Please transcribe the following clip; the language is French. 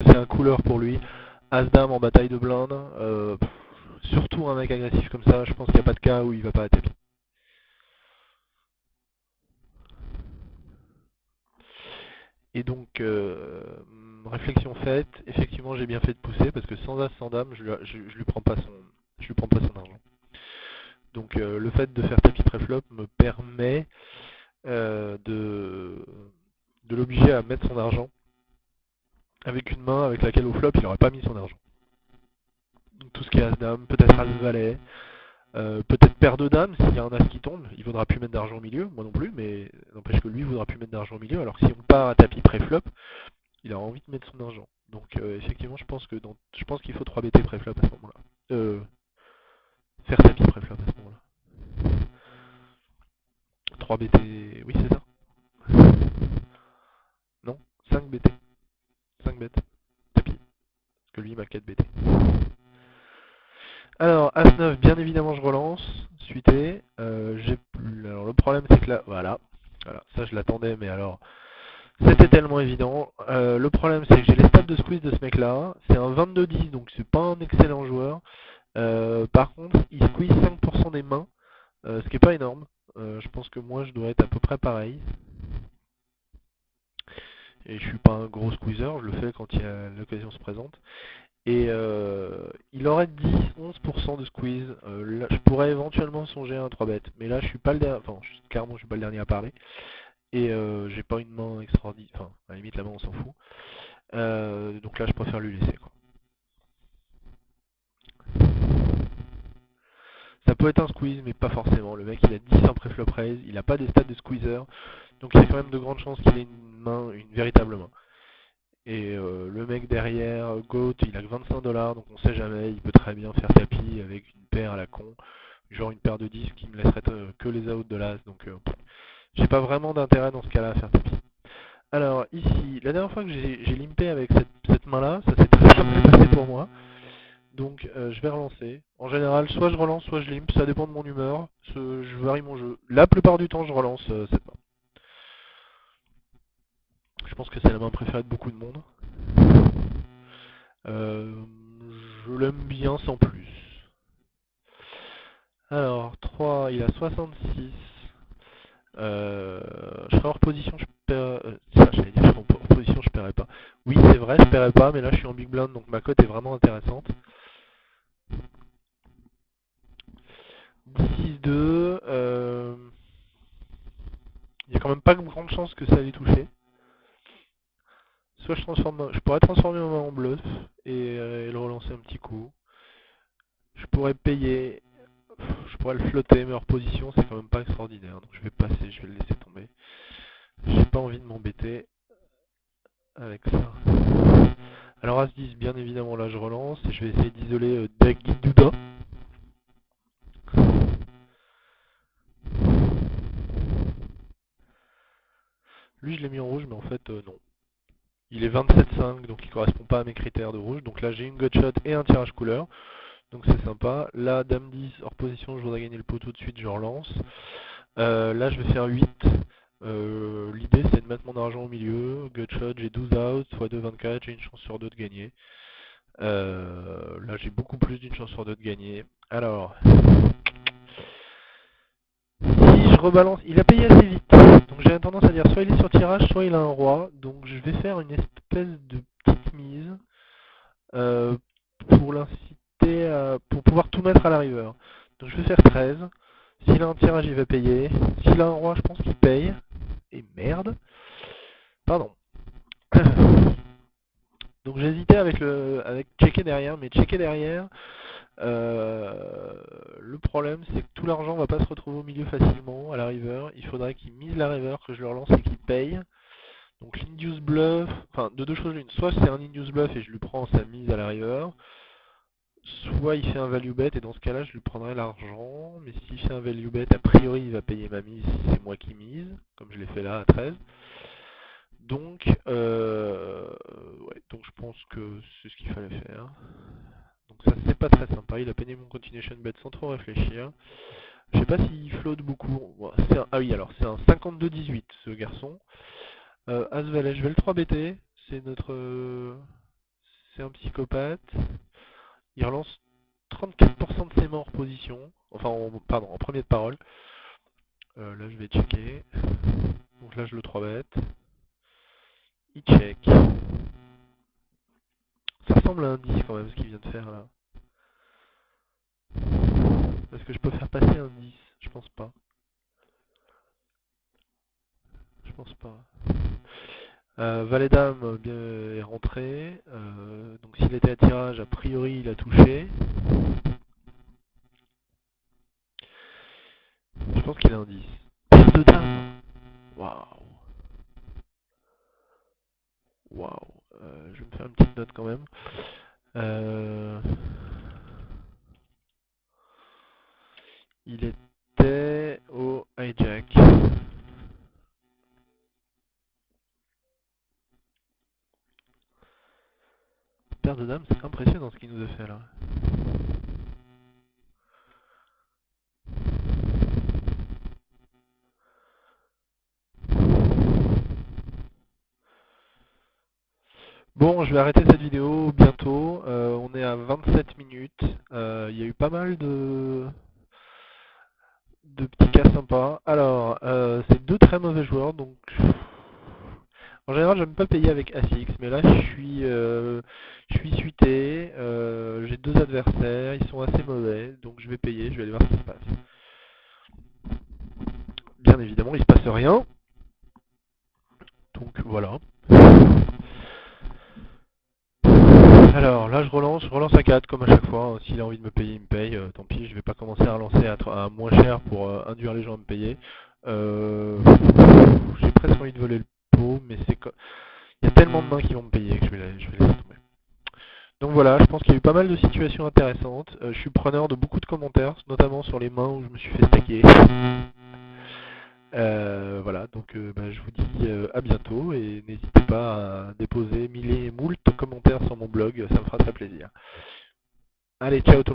c'est un couleur pour lui. As-Dame en bataille de blinde, surtout un mec agressif comme ça, je pense qu'il n'y a pas de cas où il va pas à tapis. Et donc, réflexion faite, effectivement j'ai bien fait de pousser parce que sans As, sans Dame, je lui prends pas son argent. Donc le fait de faire tapis préflop me permet de l'obliger à mettre son argent avec une main avec laquelle au flop il n'aurait pas mis son argent. Donc tout ce qui est As-Dame, peut-être As-Valet, peut-être paire de dames, s'il y a un As qui tombe, il vaudra plus mettre d'argent au milieu, moi non plus, mais n'empêche que lui il vaudra plus mettre d'argent au milieu, alors que si on part à tapis préflop, il aura envie de mettre son argent. Donc effectivement je pense qu'il faut 3 BT préflop à ce moment-là. Faire tapis préflop à ce moment-là. 3 BT, oui c'est ça. Non, 5 BT. 5 bêtes. Tapis. Parce que lui il m'a 4 BT. Alors, As-9, bien évidemment je relance. Suité. Alors le problème c'est que là, voilà. Voilà, ça je l'attendais, mais alors c'était tellement évident. Le problème c'est que j'ai les stats de squeeze de ce mec là. C'est un 22-10, donc c'est pas un excellent joueur. Par contre, il squeeze 5% des mains, ce qui est pas énorme. Je pense que moi je dois être à peu près pareil. Et je suis pas un gros squeezer, je le fais quand l'occasion se présente. Et il aurait 10-11% de squeeze. Là, je pourrais éventuellement songer à un 3 bet. Mais là, je suis pas le dernier. Enfin, clairement, je suis pas le dernier à parler. Et j'ai pas une main extraordinaire. Enfin, à la limite, la main, on s'en fout. Donc là, je préfère lui laisser, quoi. Ça peut être un squeeze, mais pas forcément. Le mec, il a 10 en pré-flop raise. Il a pas des stats de squeezer. Donc il y a quand même de grandes chances qu'il ait une main, une véritable main. Et le mec derrière, GOAT, il a que 25$, donc on sait jamais, il peut très bien faire tapis avec une paire à la con, genre une paire de 10 qui me laisserait que les outs de l'as, donc j'ai pas vraiment d'intérêt dans ce cas-là à faire tapis. Alors ici, la dernière fois que j'ai limpé avec cette main-là, ça s'est très bien passé pour moi, donc je vais relancer. En général, soit je relance, soit je limp, ça dépend de mon humeur, je varie mon jeu. La plupart du temps, je relance cette main. Je pense que c'est la main préférée de beaucoup de monde. Euh, je l'aime bien sans plus. Alors, 3, il a 66. Je serai hors position, je perds. Ça, j'allais dire, je serai hors position, je paierai pas. Oui, c'est vrai, je paierai pas, mais là, je suis en big blind, donc ma cote est vraiment intéressante. 10-6-2. Il y a quand même pas de grande chance que ça allait toucher. Soit je pourrais transformer ma main en bluff et le relancer un petit coup. Je pourrais payer. Je pourrais le flotter, mais hors position, c'est quand même pas extraordinaire. Donc je vais passer, je vais le laisser tomber. J'ai pas envie de m'embêter avec ça. Alors As-10, bien évidemment, là je relance et je vais essayer d'isoler Dagiduda. Lui je l'ai mis en rouge, mais en fait non. Il est 27,5, donc il correspond pas à mes critères de rouge. Donc là j'ai une gutshot et un tirage couleur. Donc c'est sympa. Là, Dame 10 hors position, je voudrais gagner le pot tout de suite, je relance. Là je vais faire 8. L'idée c'est de mettre mon argent au milieu. Gutshot, j'ai 12 outs, x 2, 24, j'ai une chance sur 2 de gagner. Là j'ai beaucoup plus d'une chance sur 2 de gagner. Alors, si je rebalance, il a payé assez vite. Donc j'ai tendance à dire soit il est sur tirage, soit il a un roi. Donc je vais faire une espèce de petite mise pour l'inciter pour pouvoir tout mettre à la river. Donc je vais faire 13. S'il a un tirage, il va payer. S'il a un roi, je pense qu'il paye. Et merde. Pardon. Donc j'hésitais avec checker derrière, mais checker derrière, le problème c'est que tout l'argent va pas se retrouver au milieu facilement à la river. Il faudrait qu'il mise la river, que je le relance et qu'il paye. Donc l'induce bluff, enfin de deux choses l'une, soit c'est un induce bluff et je lui prends sa mise à la river, soit il fait un value bet et dans ce cas-là je lui prendrai l'argent, mais s'il fait un value bet, a priori il va payer ma mise si c'est moi qui mise, comme je l'ai fait là à 13. Donc, ouais, donc je pense que c'est ce qu'il fallait faire. Donc ça c'est pas très sympa, il a payé mon continuation bet sans trop réfléchir. Je sais pas s'il flotte beaucoup. Bon, ah oui, alors c'est un 52-18 ce garçon. As-Valet, je vais le 3 BT, c'est notre c'est un psychopathe. Il relance 34% de ses mains en reposition. Enfin, pardon, en premier de parole. Là, je vais checker. Donc là, je le 3-bet. Il check. Ça ressemble à un 10 quand même, ce qu'il vient de faire là. Est-ce que je peux faire passer un 10? Je pense pas. Je pense pas. Valet dame bien, est rentré. Donc s'il était à tirage, a priori il a touché. Je pense qu'il a un 10. Paire de dame. Waouh. Waouh. Je vais me faire une petite note quand même. Il était au hijack. Paire de dames, c'est impressionnant ce qu'il nous a fait là. Bon, je vais arrêter cette vidéo bientôt. On est à 27 minutes. Il y a eu pas mal de petits cas sympas. Alors, c'est deux très mauvais joueurs, donc en général j'aime pas payer avec As-X, mais là je suis suité, j'ai deux adversaires, ils sont assez mauvais, donc je vais payer, je vais aller voir ce qui se passe. Bien évidemment, il se passe rien, donc voilà. Alors là je relance à 4 comme à chaque fois, hein. S'il a envie de me payer, il me paye, tant pis, je vais pas commencer à relancer à moins cher pour induire les gens à me payer. J'ai presque envie de voler le pot, mais il y a tellement de mains qui vont me payer que je vais laisser tomber. Donc voilà, je pense qu'il y a eu pas mal de situations intéressantes. Je suis preneur de beaucoup de commentaires, notamment sur les mains où je me suis fait stacker. Voilà, donc je vous dis à bientôt et n'hésitez pas à déposer mille et moult commentaires sur mon blog, ça me fera très plaisir. Allez, ciao tout le monde.